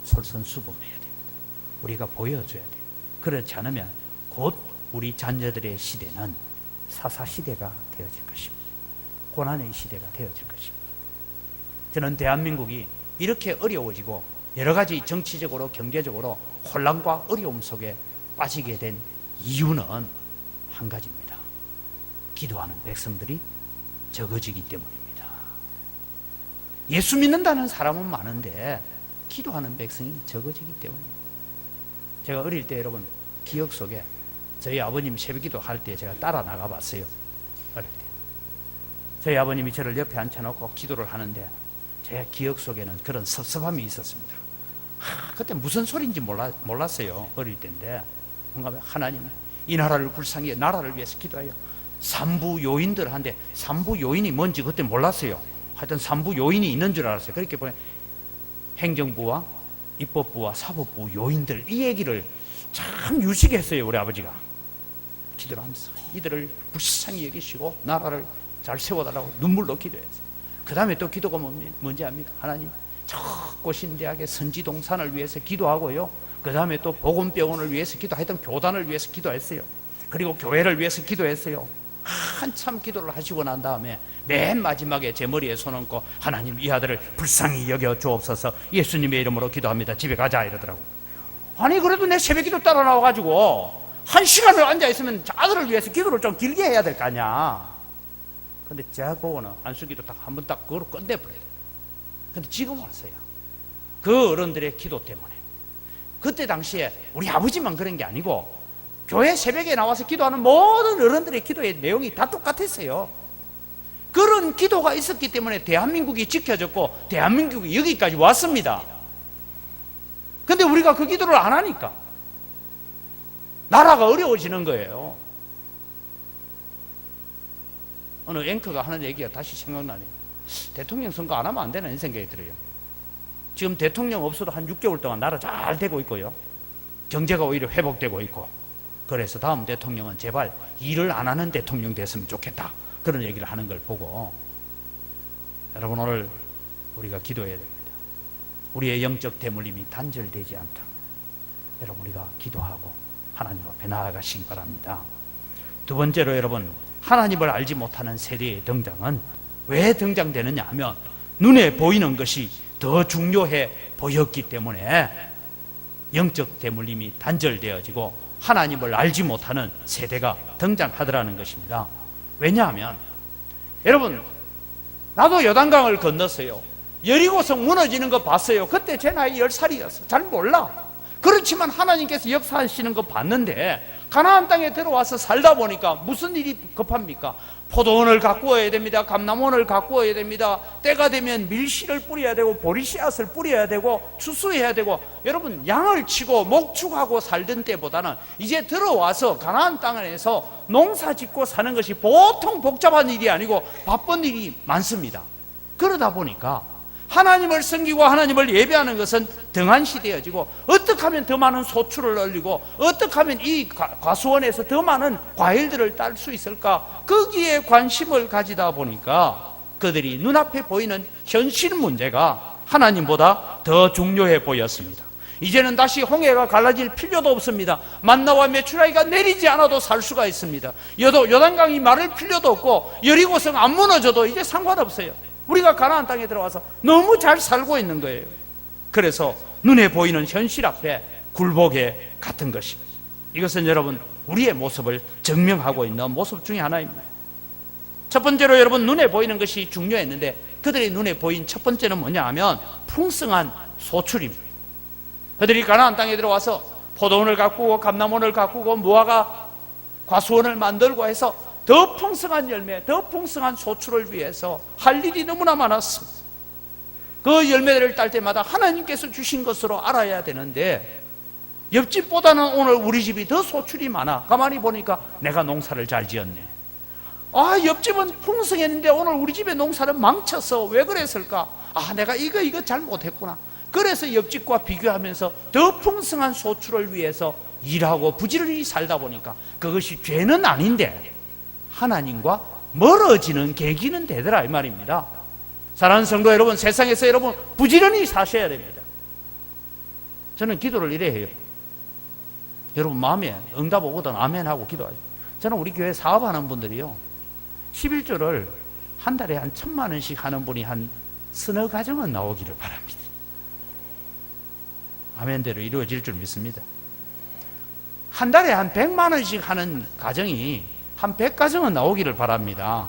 [SPEAKER 2] 솔선수범해야 됩니다. 우리가 보여줘야 돼요. 그렇지 않으면 곧 우리 자녀들의 시대는 사사시대가 되어질 것입니다. 고난의 시대가 되어질 것입니다. 저는 대한민국이 이렇게 어려워지고 여러 가지 정치적으로 경제적으로 혼란과 어려움 속에 빠지게 된 이유는 한 가지입니다. 기도하는 백성들이 적어지기 때문입니다. 예수 믿는다는 사람은 많은데 기도하는 백성이 적어지기 때문입니다. 제가 어릴 때 여러분 기억 속에 저희 아버님 새벽기도 할 때 제가 따라 나가봤어요. 어릴 때 저희 아버님이 저를 옆에 앉혀놓고 기도를 하는데 제 기억 속에는 그런 섭섭함이 있었습니다. 그때 무슨 소리인지 몰랐어요. 어릴 때인데 뭔가 하나님 이 나라를 불쌍히 나라를 위해서 기도해요. 삼부 요인들 한데 삼부 요인이 뭔지 그때 몰랐어요. 하여튼 삼부 요인이 있는 줄 알았어요. 그렇게 보면 행정부와 입법부와 사법부 요인들 이 얘기를 참 유식했어요. 우리 아버지가 기도를 하면서 이들을 불쌍히 여기시고 나라를 잘 세워달라고 눈물로 기도했어요. 그 다음에 또 기도가 뭔지 압니까? 하나님 저 고신대학의 선지동산을 위해서 기도하고요, 그 다음에 또 보건병원을 위해서 기도하던 교단을 위해서 기도했어요. 그리고 교회를 위해서 기도했어요. 한참 기도를 하시고 난 다음에 맨 마지막에 제 머리에 손 얹고 하나님 이 아들을 불쌍히 여겨 주옵소서 예수님의 이름으로 기도합니다. 집에 가자 이러더라고. 아니 그래도 내 새벽기도 따라 나와가지고 1시간을 앉아있으면 아들을 위해서 기도를 좀 길게 해야 될 거 아니야. 근데 제가 보고는 안수기도 딱 한 번 딱 그거로 끝내버려요. 근데 지금 왔어요. 그 어른들의 기도 때문에. 그때 당시에 우리 아버지만 그런 게 아니고 교회 새벽에 나와서 기도하는 모든 어른들의 기도의 내용이 다 똑같았어요. 그런 기도가 있었기 때문에 대한민국이 지켜졌고 대한민국이 여기까지 왔습니다. 근데 우리가 그 기도를 안 하니까 나라가 어려워지는 거예요. 어느 앵커가 하는 얘기가 다시 생각나네요. 대통령 선거 안 하면 안 되는 생각이 들어요. 지금 대통령 없어도 한 6개월 동안 나라 잘 되고 있고요, 경제가 오히려 회복되고 있고, 그래서 다음 대통령은 제발 일을 안 하는 대통령 됐으면 좋겠다, 그런 얘기를 하는 걸 보고 여러분 오늘 우리가 기도해야 됩니다. 우리의 영적 대물림이 단절되지 않도록 여러분 우리가 기도하고 하나님 앞에 나아가시기 바랍니다. 두 번째로 여러분, 하나님을 알지 못하는 세대의 등장은 왜 등장되느냐 하면 눈에 보이는 것이 더 중요해 보였기 때문에 영적 대물림이 단절되어지고 하나님을 알지 못하는 세대가 등장하더라는 것입니다. 왜냐하면 여러분, 나도 요단강을 건넜어요. 여리고성 무너지는 거 봤어요. 그때 제 나이 10살이었어요. 잘 몰라. 그렇지만 하나님께서 역사하시는 거 봤는데 가나안 땅에 들어와서 살다 보니까 무슨 일이 급합니까? 포도원을 가꾸어야 됩니다. 감람원을 가꾸어야 됩니다. 때가 되면 밀실을 뿌려야 되고 보리씨앗을 뿌려야 되고 추수해야 되고, 여러분 양을 치고 목축하고 살던 때보다는 이제 들어와서 가나안 땅에서 농사 짓고 사는 것이 보통 복잡한 일이 아니고 바쁜 일이 많습니다. 그러다 보니까 하나님을 섬기고 하나님을 예배하는 것은 등한시되어지고, 어떻게 하면 더 많은 소출을 올리고 어떻게 하면 이 과수원에서 더 많은 과일들을 딸 수 있을까, 거기에 관심을 가지다 보니까 그들이 눈앞에 보이는 현실 문제가 하나님보다 더 중요해 보였습니다. 이제는 다시 홍해가 갈라질 필요도 없습니다. 만나와 메추라기가 내리지 않아도 살 수가 있습니다. 요단강이 마를 필요도 없고 여리고성 안 무너져도 이제 상관없어요. 우리가 가나안 땅에 들어와서 너무 잘 살고 있는 거예요. 그래서 눈에 보이는 현실 앞에 굴복에 같은 것입니다. 이것은 여러분 우리의 모습을 증명하고 있는 모습 중에 하나입니다. 첫 번째로 여러분 눈에 보이는 것이 중요했는데, 그들의 눈에 보인 첫 번째는 뭐냐 하면 풍성한 소출입니다. 그들이 가나안 땅에 들어와서 포도원을 가꾸고 감람원을 가꾸고 무화과 과수원을 만들고 해서 더 풍성한 열매, 더 풍성한 소출을 위해서 할 일이 너무나 많았습니다. 그 열매들을 딸 때마다 하나님께서 주신 것으로 알아야 되는데, 옆집보다는 오늘 우리 집이 더 소출이 많아. 가만히 보니까 내가 농사를 잘 지었네. 옆집은 풍성했는데 오늘 우리 집의 농사는 망쳤어. 왜 그랬을까? 내가 이거 잘못했구나. 그래서 옆집과 비교하면서 더 풍성한 소출을 위해서 일하고 부지런히 살다 보니까 그것이 죄는 아닌데 하나님과 멀어지는 계기는 되더라, 이 말입니다. 사랑하는 성도 여러분, 세상에서 여러분 부지런히 사셔야 됩니다. 저는 기도를 이래 해요. 여러분 마음에 응답 오거든 아멘하고 기도하죠. 저는 우리 교회 사업하는 분들이요, 11조를 한 달에 한 1,000만 원씩 하는 분이 한 서너 가정은 나오기를 바랍니다. 아멘대로 이루어질 줄 믿습니다. 한 달에 한 100만 원씩 하는 가정이 한 100가정은 나오기를 바랍니다.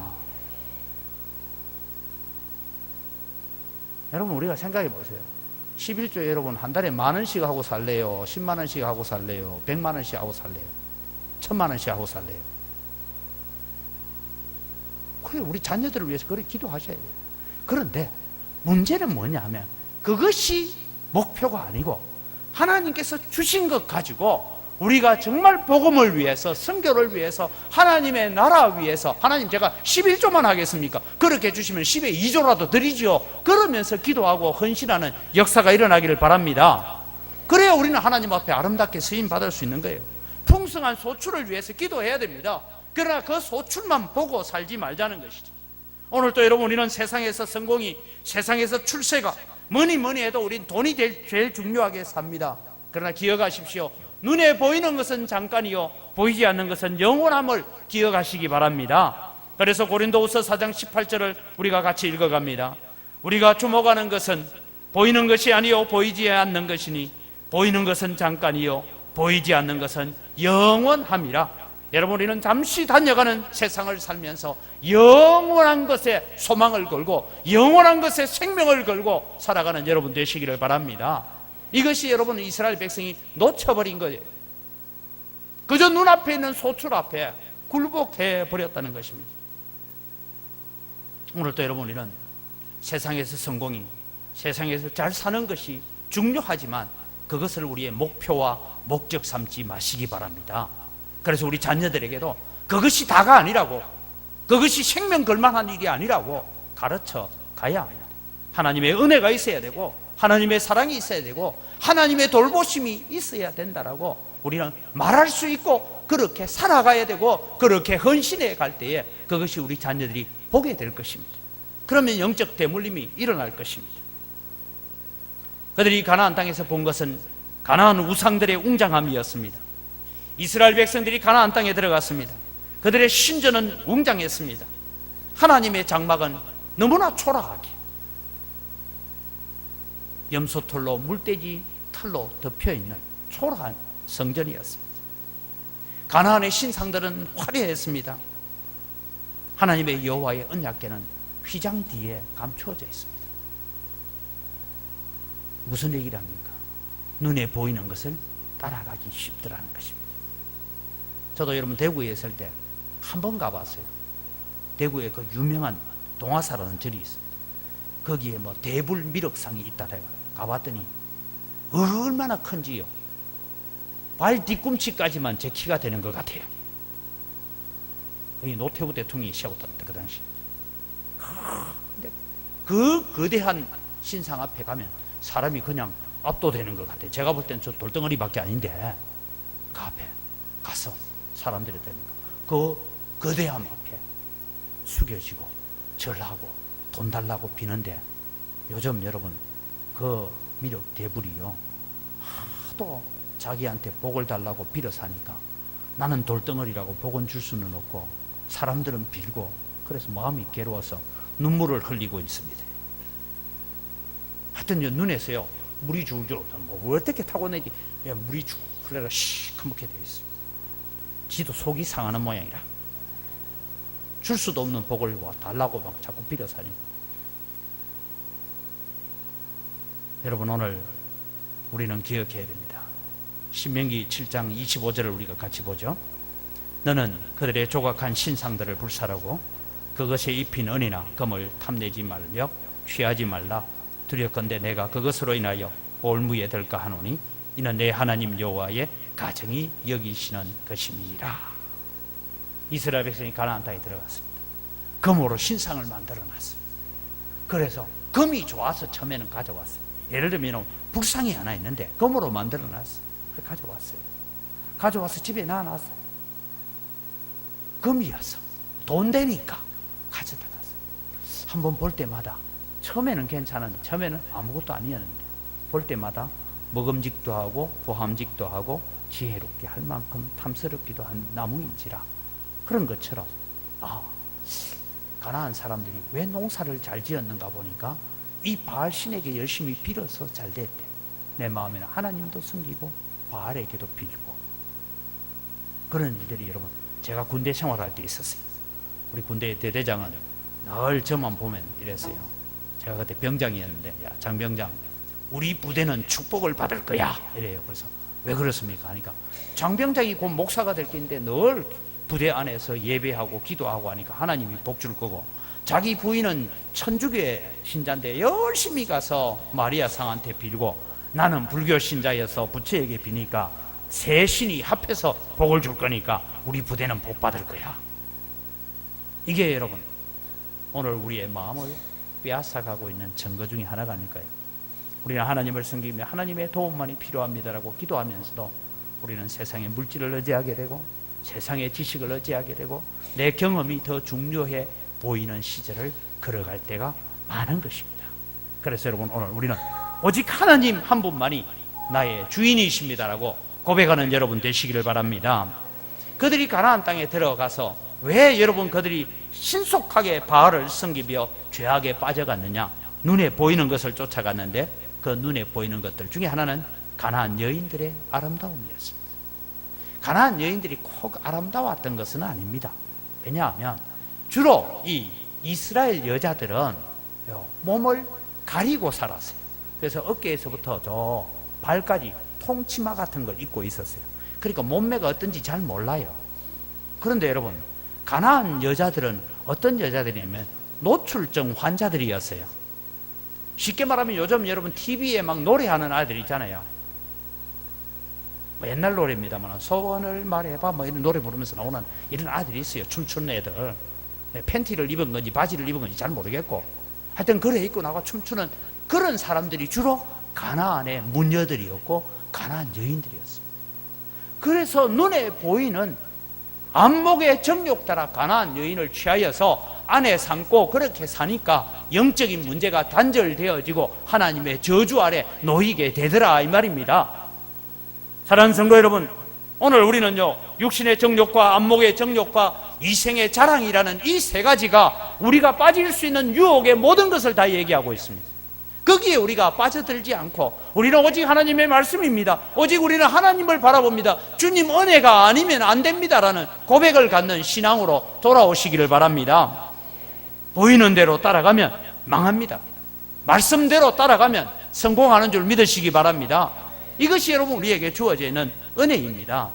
[SPEAKER 2] 여러분 우리가 생각해 보세요. 11조 여러분 한 달에 10,000원씩 하고 살래요? 10만 원씩 하고 살래요? 100만 원씩 하고 살래요? 1,000만 원씩 하고 살래요? 그래, 우리 자녀들을 위해서 그렇게 기도하셔야 돼요. 그런데 문제는 뭐냐 하면 그것이 목표가 아니고 하나님께서 주신 것 가지고 우리가 정말 복음을 위해서, 선교를 위해서, 하나님의 나라 위해서, 하나님 제가 11조만 하겠습니까? 그렇게 주시면 10의 2조라도 드리죠. 그러면서 기도하고 헌신하는 역사가 일어나기를 바랍니다. 그래야 우리는 하나님 앞에 아름답게 쓰임 받을 수 있는 거예요. 풍성한 소출을 위해서 기도해야 됩니다. 그러나 그 소출만 보고 살지 말자는 것이죠. 오늘 또 여러분 우리는 세상에서 성공이, 세상에서 출세가 뭐니 해도 우린 돈이 제일 중요하게 삽니다. 그러나 기억하십시오. 눈에 보이는 것은 잠깐이요 보이지 않는 것은 영원함을 기억하시기 바랍니다. 그래서 고린도후서 4장 18절을 우리가 같이 읽어갑니다. 우리가 주목하는 것은 보이는 것이 아니요 보이지 않는 것이니 보이는 것은 잠깐이요 보이지 않는 것은 영원함이라. 여러분 우리는 잠시 다녀가는 세상을 살면서 영원한 것에 소망을 걸고 영원한 것에 생명을 걸고 살아가는 여러분 되시기를 바랍니다. 이것이 여러분 이스라엘 백성이 놓쳐버린 거예요. 그저 눈앞에 있는 소출 앞에 굴복해 버렸다는 것입니다. 오늘 또 여러분 우리는 세상에서 성공이, 세상에서 잘 사는 것이 중요하지만 그것을 우리의 목표와 목적 삼지 마시기 바랍니다. 그래서 우리 자녀들에게도 그것이 다가 아니라고, 그것이 생명 걸만한 일이 아니라고 가르쳐 가야 합니다. 하나님의 은혜가 있어야 되고 하나님의 사랑이 있어야 되고 하나님의 돌보심이 있어야 된다라고 우리는 말할 수 있고 그렇게 살아가야 되고 그렇게 헌신해 갈 때에 그것이 우리 자녀들이 보게 될 것입니다. 그러면 영적 대물림이 일어날 것입니다. 그들이 가나안 땅에서 본 것은 가나안 우상들의 웅장함이었습니다. 이스라엘 백성들이 가나안 땅에 들어갔습니다. 그들의 신전은 웅장했습니다. 하나님의 장막은 너무나 초라하게 염소털로 물돼지 털로 덮여있는 초라한 성전이었습니다. 가나안의 신상들은 화려했습니다. 하나님의 여호와의 언약궤는 휘장 뒤에 감추어져 있습니다. 무슨 얘기를 합니까? 눈에 보이는 것을 따라가기 쉽더라는 것입니다. 저도 여러분 대구에 있을 때 한 번 가봤어요. 대구에 그 유명한 동화사라는 절이 있습니다. 거기에 뭐 대불 미륵상이 있다래요. 가봤더니 얼마나 큰지요. 발 뒤꿈치까지만 제 키가 되는 것 같아요. 거기 노태우 대통령이 세웠답니다, 그 당시. 근데 그 거대한 신상 앞에 가면 사람이 그냥 압도되는 것 같아요. 제가 볼 때는 저 돌덩어리밖에 아닌데 그 앞에 가서 사람들이 되니까 그 거대함 앞에 숙여지고 절하고 돈 달라고 비는데, 요즘 여러분 그 미륵 대불이요 하도 자기한테 복을 달라고 빌어서 하니까 나는 돌덩어리라고 복은 줄 수는 없고 사람들은 빌고, 그래서 마음이 괴로워서 눈물을 흘리고 있습니다. 하여튼 눈에서요 물이 줄줄, 뭐 어떻게 타고내지, 물이 쭉 흘러가 시커멓게 되어 있어요. 지도 속이 상하는 모양이라 줄 수도 없는 복을 달라고 막 자꾸 빌어서 하니까. 여러분, 오늘 우리는 기억해야 됩니다. 신명기 7장 25절을 우리가 같이 보죠. 너는 그들의 조각한 신상들을 불살하고 그것에 입힌 은이나 금을 탐내지 말며 취하지 말라. 두렵건대 내가 그것으로 인하여 올무에 들까 하노니 이는 내 하나님 여호와의 가정이 여기시는 것임이라. 이스라엘 백성이 가나안 땅에 들어갔습니다. 금으로 신상을 만들어 놨어요. 그래서 금이 좋아서 처음에는 가져왔어요. 예를 들면 불상이 하나 있는데 금으로 만들어 놨어요. 그래서 가져왔어요. 가져와서 집에 놔놨어요. 금이어서 돈 되니까 가져다 놨어요. 한번 볼 때마다 처음에는 괜찮은데, 처음에는 아무것도 아니었는데 볼 때마다 먹음직도 하고 보함직도 하고 지혜롭게 할 만큼 탐스럽기도 한 나무인지라. 그런 것처럼 가나안 사람들이 왜 농사를 잘 지었는가 보니까 이 바알 신에게 열심히 빌어서 잘 됐대. 내 마음에는 하나님도 섬기고 바알에게도 빌고. 그런 일들이 여러분, 제가 군대 생활할 때 있었어요. 우리 군대의 대대장은 늘 저만 보면 이랬어요. 제가 그때 병장이었는데, 야 장병장, 우리 부대는 축복을 받을 거야 이래요. 그래서 왜 그렇습니까 하니까, 장병장이 곧 목사가 될 게인데 늘 부대 안에서 예배하고 기도하고 하니까 하나님이 복 줄 거고, 자기 부인은 천주교의 신자인데 열심히 가서 마리아 상한테 빌고, 나는 불교 신자여서 부처에게 비니까 세 신이 합해서 복을 줄 거니까 우리 부대는 복 받을 거야. 이게 여러분 오늘 우리의 마음을 빼앗아가고 있는 증거 중에 하나가 아닐까요? 우리는 하나님을 섬기며 하나님의 도움만이 필요합니다라고 기도하면서도 우리는 세상의 물질을 의지하게 되고 세상의 지식을 의지하게 되고 내 경험이 더 중요해 보이는 시절을 걸어갈 때가 많은 것입니다. 그래서 여러분, 오늘 우리는 오직 하나님 한 분만이 나의 주인이십니다라고 고백하는 여러분 되시기를 바랍니다. 그들이 가나안 땅에 들어가서 왜 여러분 그들이 신속하게 바알을 섬기며 죄악에 빠져갔느냐? 눈에 보이는 것을 쫓아갔는데 그 눈에 보이는 것들 중에 하나는 가나안 여인들의 아름다움이었습니다. 가나안 여인들이 꼭 아름다웠던 것은 아닙니다. 왜냐하면 주로 이 이스라엘 여자들은 몸을 가리고 살았어요. 그래서 어깨에서부터 저 발까지 통치마 같은 걸 입고 있었어요. 그러니까 몸매가 어떤지 잘 몰라요. 그런데 여러분, 가나안 여자들은 어떤 여자들이냐면 노출증 환자들이었어요. 쉽게 말하면 요즘 여러분 TV에 막 노래하는 아이들 있잖아요. 뭐 옛날 노래입니다만 소원을 말해봐 뭐 이런 노래 부르면서 나오는 이런 아이들이 있어요. 춤추는 애들. 팬티를 입은 건지 바지를 입은 건지 잘 모르겠고 하여튼 그래 입고 나가 춤추는 그런 사람들이 주로 가나안의 문녀들이었고 가나안 여인들이었습니다. 그래서 눈에 보이는 안목의 정욕 따라 가나안 여인을 취하여서 아내 삼고 그렇게 사니까 영적인 문제가 단절되어지고 하나님의 저주 아래 놓이게 되더라 이 말입니다. 사랑하는 성도 여러분, 오늘 우리는요 육신의 정욕과 안목의 정욕과 이생의 자랑이라는 이 세 가지가 우리가 빠질 수 있는 유혹의 모든 것을 다 얘기하고 있습니다. 거기에 우리가 빠져들지 않고 우리는 오직 하나님의 말씀입니다. 오직 우리는 하나님을 바라봅니다. 주님 은혜가 아니면 안 됩니다라는 고백을 갖는 신앙으로 돌아오시기를 바랍니다. 보이는 대로 따라가면 망합니다. 말씀대로 따라가면 성공하는 줄 믿으시기 바랍니다. 이것이 여러분 우리에게 주어져 있는 은혜입니다.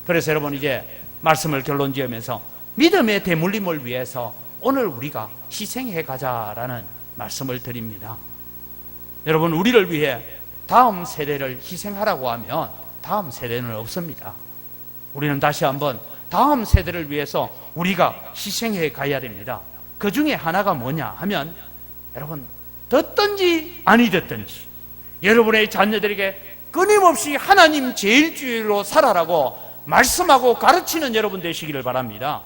[SPEAKER 2] 그래서 여러분 이제 말씀을 결론 지으면서 믿음의 대물림을 위해서 오늘 우리가 희생해 가자라는 말씀을 드립니다. 여러분, 우리를 위해 다음 세대를 희생하라고 하면 다음 세대는 없습니다. 우리는 다시 한번 다음 세대를 위해서 우리가 희생해 가야 됩니다. 그 중에 하나가 뭐냐 하면, 여러분, 듣든지 아니 듣든지 여러분의 자녀들에게 끊임없이 하나님 제일주의로 살아라고 말씀하고 가르치는 여러분 되시기를 바랍니다.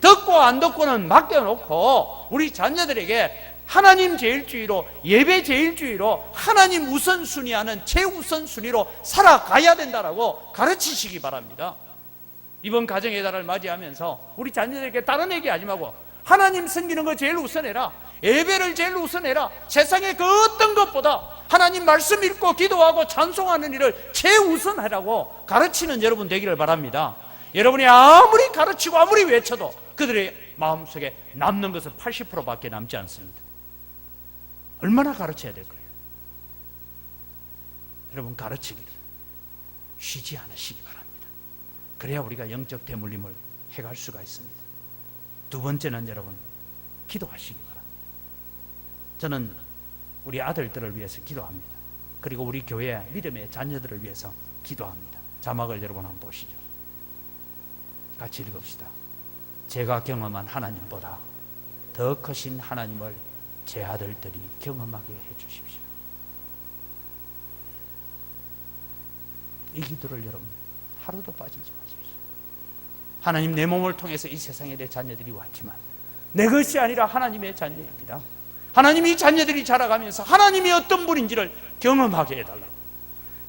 [SPEAKER 2] 듣고 안 듣고는 맡겨놓고 우리 자녀들에게 하나님 제일주의로, 예배 제일주의로, 하나님 우선순위하는 최우선순위로 살아가야 된다라고 가르치시기 바랍니다. 이번 가정의 달을 맞이하면서 우리 자녀들에게 다른 얘기하지 말고 하나님 섬기는 거 제일 우선해라, 예배를 제일 우선해라, 세상의 그 어떤 것보다 하나님 말씀 읽고 기도하고 찬송하는 일을 최우선하라고 가르치는 여러분 되기를 바랍니다. 여러분이 아무리 가르치고 아무리 외쳐도 그들의 마음속에 남는 것은 80%밖에 남지 않습니다. 얼마나 가르쳐야 될 거예요? 여러분, 가르치기를 쉬지 않으시기 바랍니다. 그래야 우리가 영적 대물림을 해갈 수가 있습니다. 두 번째는 여러분, 기도하시기 바랍니다. 저는 우리 아들들을 위해서 기도합니다. 그리고 우리 교회 믿음의 자녀들을 위해서 기도합니다. 자막을 여러분 한번 보시죠. 같이 읽읍시다. 제가 경험한 하나님보다 더 크신 하나님을 제 아들들이 경험하게 해주십시오. 이 기도를 여러분 하루도 빠지지 마십시오. 하나님, 내 몸을 통해서 이 세상에 내 자녀들이 왔지만 내 것이 아니라 하나님의 자녀입니다. 하나님이 이 자녀들이 자라가면서 하나님이 어떤 분인지를 경험하게 해달라고,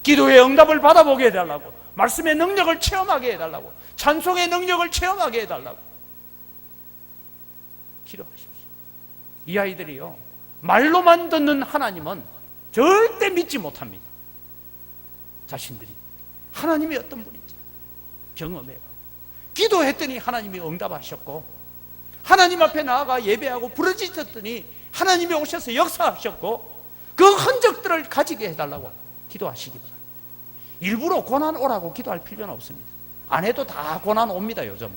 [SPEAKER 2] 기도의 응답을 받아보게 해달라고, 말씀의 능력을 체험하게 해달라고, 찬송의 능력을 체험하게 해달라고 기도하십시오. 이 아이들이요, 말로만 듣는 하나님은 절대 믿지 못합니다. 자신들이 하나님이 어떤 분인지 경험해가고, 기도했더니 하나님이 응답하셨고, 하나님 앞에 나아가 예배하고 부르짖었더니 하나님이 오셔서 역사하셨고, 그 흔적들을 가지게 해달라고 기도하시기 바랍니다. 일부러 고난 오라고 기도할 필요는 없습니다. 안 해도 다 고난 옵니다, 요즘.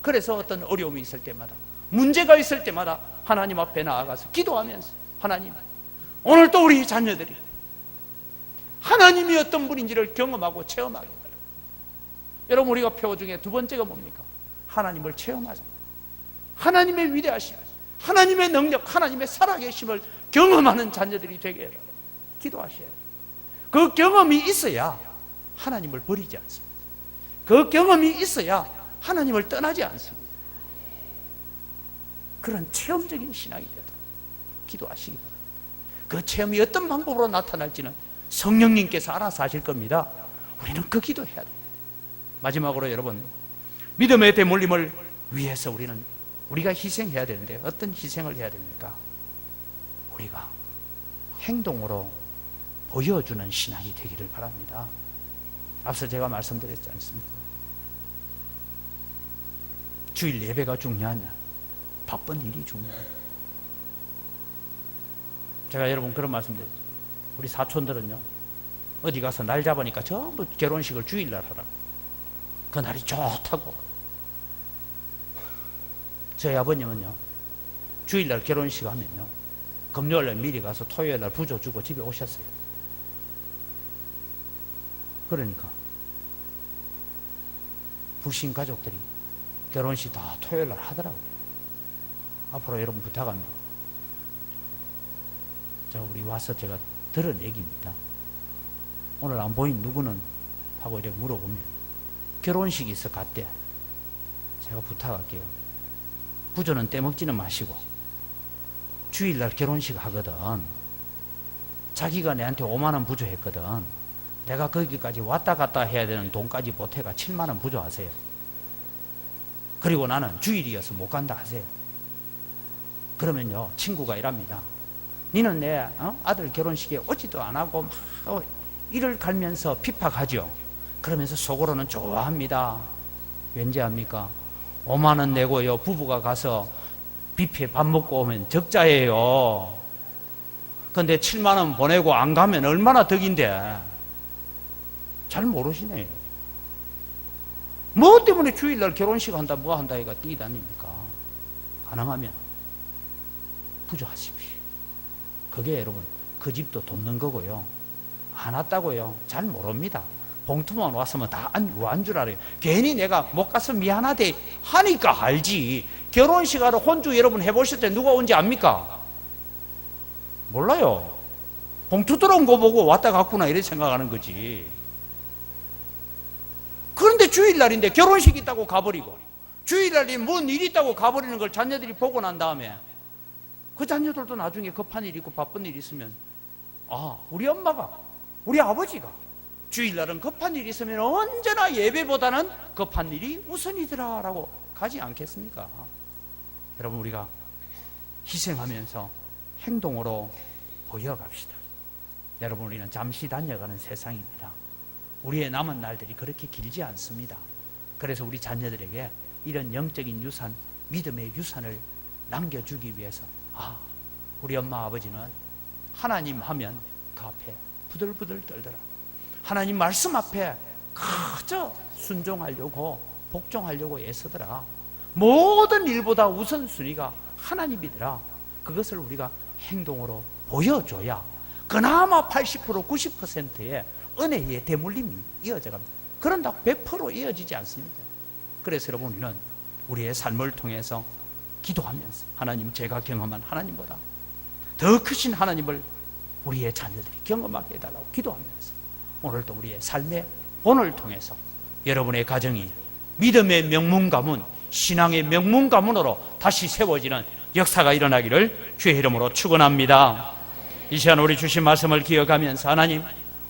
[SPEAKER 2] 그래서 어떤 어려움이 있을 때마다, 문제가 있을 때마다 하나님 앞에 나아가서 기도하면서, 하나님, 오늘 또 우리 자녀들이 하나님이 어떤 분인지를 경험하고 체험하게 해달라고. 여러분, 우리가 표 중에 두 번째가 뭡니까? 하나님을 체험하자. 하나님의 위대하심, 하나님의 능력, 하나님의 살아계심을 경험하는 자녀들이 되게 해달라고 기도하셔야 돼요. 그 경험이 있어야 하나님을 버리지 않습니다. 그 경험이 있어야 하나님을 떠나지 않습니다. 그런 체험적인 신앙이 되도록 기도하시기 바랍니다. 그 체험이 어떤 방법으로 나타날지는 성령님께서 알아서 하실 겁니다. 우리는 그 기도해야 됩니다. 마지막으로 여러분, 믿음의 대물림을 위해서 우리가 희생해야 되는데 어떤 희생을 해야 됩니까? 우리가 행동으로 보여주는 신앙이 되기를 바랍니다. 앞서 제가 말씀드렸지 않습니까? 주일 예배가 중요하냐? 바쁜 일이 중요하냐? 제가 여러분 그런 말씀드렸죠. 우리 사촌들은요, 어디 가서 날 잡으니까 전부 결혼식을 주일날 하라. 그 날이 좋다고. 저희 아버님은요, 주일날 결혼식 하면요, 금요일날 미리 가서 토요일날 부조 주고 집에 오셨어요. 그러니까 불신 가족들이 결혼식 다 토요일날 하더라고요. 앞으로 여러분 부탁합니다. 우리 와서 제가 들은 얘기입니다. 오늘 안 보인 누구는? 하고 이렇게 물어보면 결혼식이 있어 갔대. 제가 부탁할게요. 부조는 떼먹지는 마시고 주일날 결혼식 하거든. 자기가 내한테 5만 원 부조했거든. 내가 거기까지 왔다 갔다 해야 되는 돈까지 보태가 7만 원 부조하세요. 그리고 나는 주일이어서 못 간다 하세요. 그러면요, 친구가 이랍니다. 니는 내 아들 결혼식에 오지도 안 하고 막 이를 갈면서 핍박하죠. 그러면서 속으로는 좋아합니다. 왠지 압니까? 5만 원 내고요, 부부가 가서 뷔페 밥 먹고 오면 적자예요. 근데 7만 원 보내고 안 가면 얼마나 덕인데. 잘 모르시네요. 뭐 때문에 주일날 결혼식 한다 뭐 한다 해가 뛰다닙니까? 가능하면 부조하십시오. 그게 여러분 그 집도 돕는 거고요. 안 왔다고요? 잘 모릅니다. 봉투만 왔으면 다 안 줄 알아요. 괜히 내가 못 가서 미안하대 하니까 알지. 결혼식 하러 혼주 여러분 해보실 때 누가 온지 압니까? 몰라요. 봉투 들어온 거 보고 왔다 갔구나 이렇게 생각하는 거지. 그런데 주일날인데 결혼식 있다고 가버리고, 주일날이 뭔 일 있다고 가버리는 걸 자녀들이 보고 난 다음에 그 자녀들도 나중에 급한 일 있고 바쁜 일 있으면, 아, 우리 엄마가, 우리 아버지가 주일날은 급한 일이 있으면 언제나 예배보다는 급한 일이 우선이더라 라고 가지 않겠습니까? 여러분, 우리가 희생하면서 행동으로 보여갑시다. 여러분, 우리는 잠시 다녀가는 세상입니다. 우리의 남은 날들이 그렇게 길지 않습니다. 그래서 우리 자녀들에게 이런 영적인 유산, 믿음의 유산을 남겨주기 위해서, 아, 우리 엄마 아버지는 하나님 하면 그 앞에 부들부들 떨더라. 하나님 말씀 앞에 그저 순종하려고 복종하려고 애쓰더라. 모든 일보다 우선순위가 하나님이더라. 그것을 우리가 행동으로 보여줘야 그나마 80% 90%의 은혜의 대물림이 이어져 갑니다. 그런다고 100% 이어지지 않습니다. 그래서 여러분, 우리는 우리의 삶을 통해서 기도하면서 하나님, 제가 경험한 하나님보다 더 크신 하나님을 우리의 자녀들이 경험하게 해달라고 기도하면서, 오늘도 우리의 삶의 본을 통해서 여러분의 가정이 믿음의 명문 가문, 신앙의 명문 가문으로 다시 세워지는 역사가 일어나기를 주의 이름으로 축원합니다. 이 시간 우리 주신 말씀을 기억하면서, 하나님,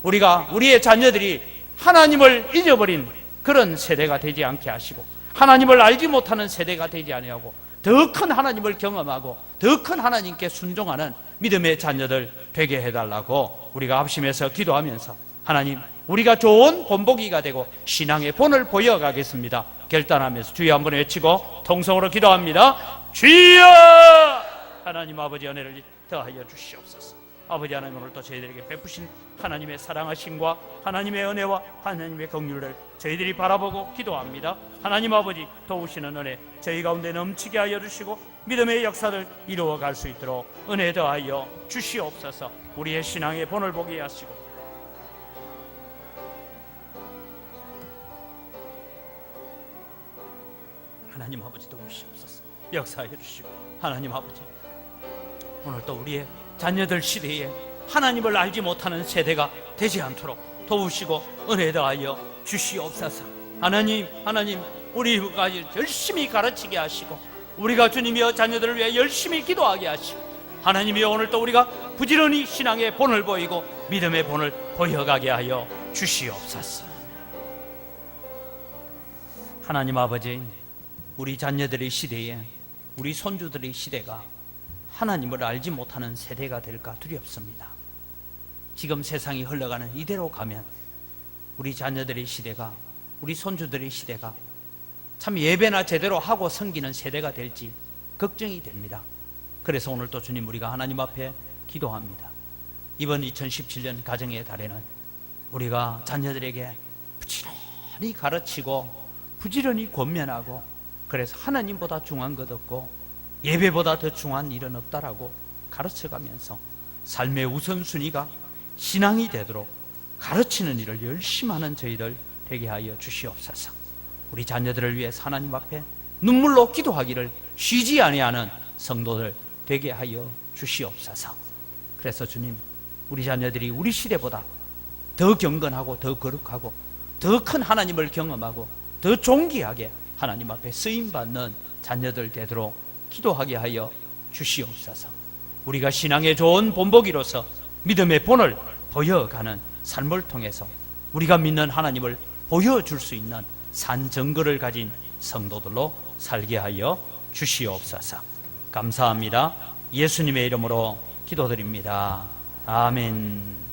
[SPEAKER 2] 우리가 우리의 자녀들이 하나님을 잊어버린 그런 세대가 되지 않게 하시고, 하나님을 알지 못하는 세대가 되지 아니하고 더 큰 하나님을 경험하고 더 큰 하나님께 순종하는 믿음의 자녀들 되게 해달라고 우리가 합심해서 기도하면서, 하나님, 우리가 좋은 본보기가 되고 신앙의 본을 보여가겠습니다. 결단하면서 주여 한번 외치고 통성으로 기도합니다. 주여! 하나님 아버지, 은혜를 더하여 주시옵소서. 아버지 하나님, 오늘 또 저희들에게 베푸신 하나님의 사랑하심과 하나님의 은혜와 하나님의 긍휼을 저희들이 바라보고 기도합니다. 하나님 아버지, 도우시는 은혜 저희 가운데 넘치게 하여 주시고 믿음의 역사를 이루어갈 수 있도록 은혜 더하여 주시옵소서. 우리의 신앙의 본을 보게 하시고, 하나님 아버지 도우시옵소서. 역사하여 주시고, 하나님 아버지, 오늘 또 우리의 자녀들 시대에 하나님을 알지 못하는 세대가 되지 않도록 도우시고 은혜 더하여 주시옵소서. 하나님, 우리가 열심히 가르치게 하시고 우리가 주님이여 자녀들을 위해 열심히 기도하게 하시고, 하나님이여 오늘 또 우리가 부지런히 신앙의 본을 보이고 믿음의 본을 보여가게 하여 주시옵소서. 하나님 아버지, 우리 자녀들의 시대에, 우리 손주들의 시대가 하나님을 알지 못하는 세대가 될까 두렵습니다. 지금 세상이 흘러가는 이대로 가면 우리 자녀들의 시대가, 우리 손주들의 시대가 참 예배나 제대로 하고 섬기는 세대가 될지 걱정이 됩니다. 그래서 오늘 또 주님, 우리가 하나님 앞에 기도합니다. 이번 2017년 가정의 달에는 우리가 자녀들에게 부지런히 가르치고 부지런히 권면하고, 그래서 하나님보다 중요한 것 없고 예배보다 더 중요한 일은 없다라고 가르쳐가면서 삶의 우선순위가 신앙이 되도록 가르치는 일을 열심히 하는 저희들 되게 하여 주시옵소서. 우리 자녀들을 위해 하나님 앞에 눈물로 기도하기를 쉬지 아니하는 성도들 되게 하여 주시옵소서. 그래서 주님, 우리 자녀들이 우리 시대보다 더 경건하고 더 거룩하고 더 큰 하나님을 경험하고 더 존귀하게 하나님 앞에 쓰임받는 자녀들 되도록 기도하게 하여 주시옵소서. 우리가 신앙의 좋은 본보기로서 믿음의 본을 보여가는 삶을 통해서 우리가 믿는 하나님을 보여줄 수 있는 산 증거를 가진 성도들로 살게 하여 주시옵소서. 감사합니다. 예수님의 이름으로 기도드립니다. 아멘.